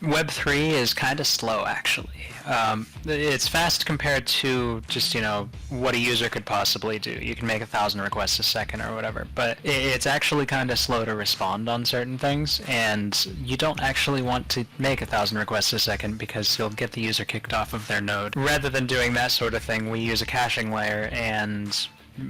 Web3 is kind of slow, actually. It's fast compared to just, what a user could possibly do. You can make 1,000 requests a second or whatever, but it's actually kind of slow to respond on certain things, and you don't actually want to make 1,000 requests a second because you'll get the user kicked off of their node. Rather than doing that sort of thing, we use a caching layer, and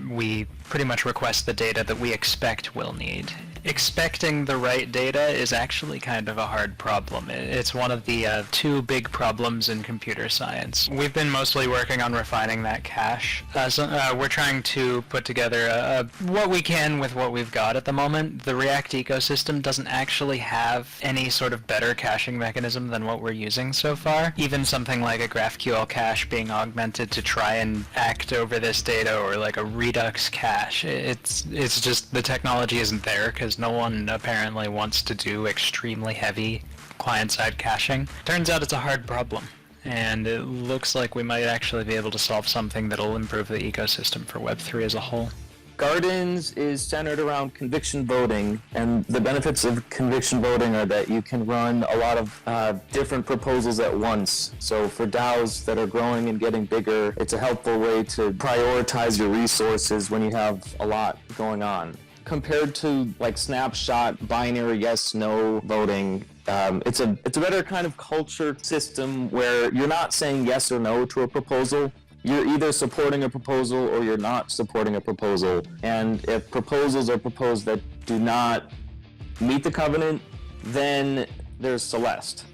we pretty much request the data that we expect we'll need. Expecting the right data is actually kind of a hard problem. It's one of the two big problems in computer science. We've been mostly working on refining that cache. We're trying to put together what we can with what we've got at the moment. The React ecosystem doesn't actually have any sort of better caching mechanism than what we're using so far. Even something like a GraphQL cache being augmented to try and act over this data, or like a Redux cache, it's just the technology isn't there because no one apparently wants to do extremely heavy client-side caching. Turns out it's a hard problem, and it looks like we might actually be able to solve something that'll improve the ecosystem for Web3 as a whole. Gardens is centered around conviction voting, and the benefits of conviction voting are that you can run a lot of different proposals at once. So for DAOs that are growing and getting bigger, it's a helpful way to prioritize your resources when you have a lot going on. Compared to like snapshot binary yes/no voting, it's a better kind of culture system where you're not saying yes or no to a proposal. You're either supporting a proposal or you're not supporting a proposal. And if proposals are proposed that do not meet the covenant, then there's Celeste,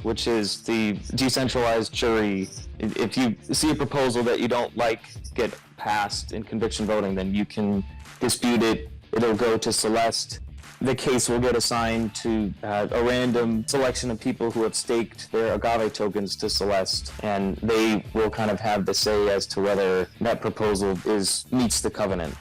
which is the decentralized jury. If you see a proposal that you don't like get passed in conviction voting, then you can dispute it. It'll go to Celeste. The case will get assigned to a random selection of people who have staked their Agave tokens to Celeste, and they will kind of have the say as to whether that proposal meets the covenant.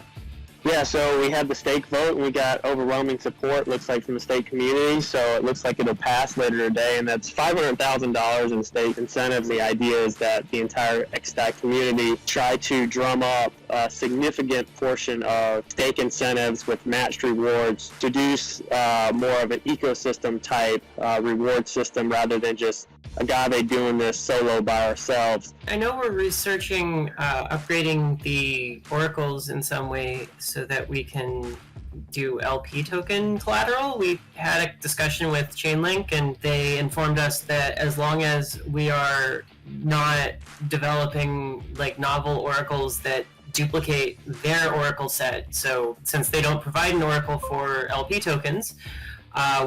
Yeah, so we had the stake vote, and we got overwhelming support, looks like, from the stake community, so it looks like it'll pass later today, and that's $500,000 in stake incentives. The idea is that the entire xdai community try to drum up a significant portion of stake incentives with matched rewards to do more of an ecosystem type reward system rather than just Agave doing this solo by ourselves. I know we're researching upgrading the oracles in some way so that we can do LP token collateral. We had a discussion with Chainlink, and they informed us that as long as we are not developing like novel oracles that duplicate their oracle set, so since they don't provide an oracle for LP tokens,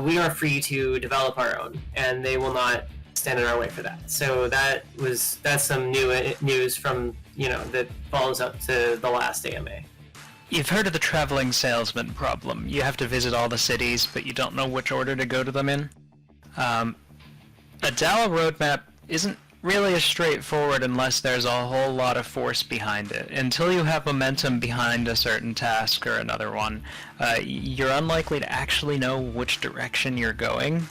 we are free to develop our own, and they will not stand in our way for that. So that's some news from that follows up to the last AMA. You've heard of the traveling salesman problem. You have to visit all the cities, but you don't know which order to go to them in. A DAO roadmap isn't really as straightforward unless there's a whole lot of force behind it. Until you have momentum behind a certain task or another one, you're unlikely to actually know which direction you're going.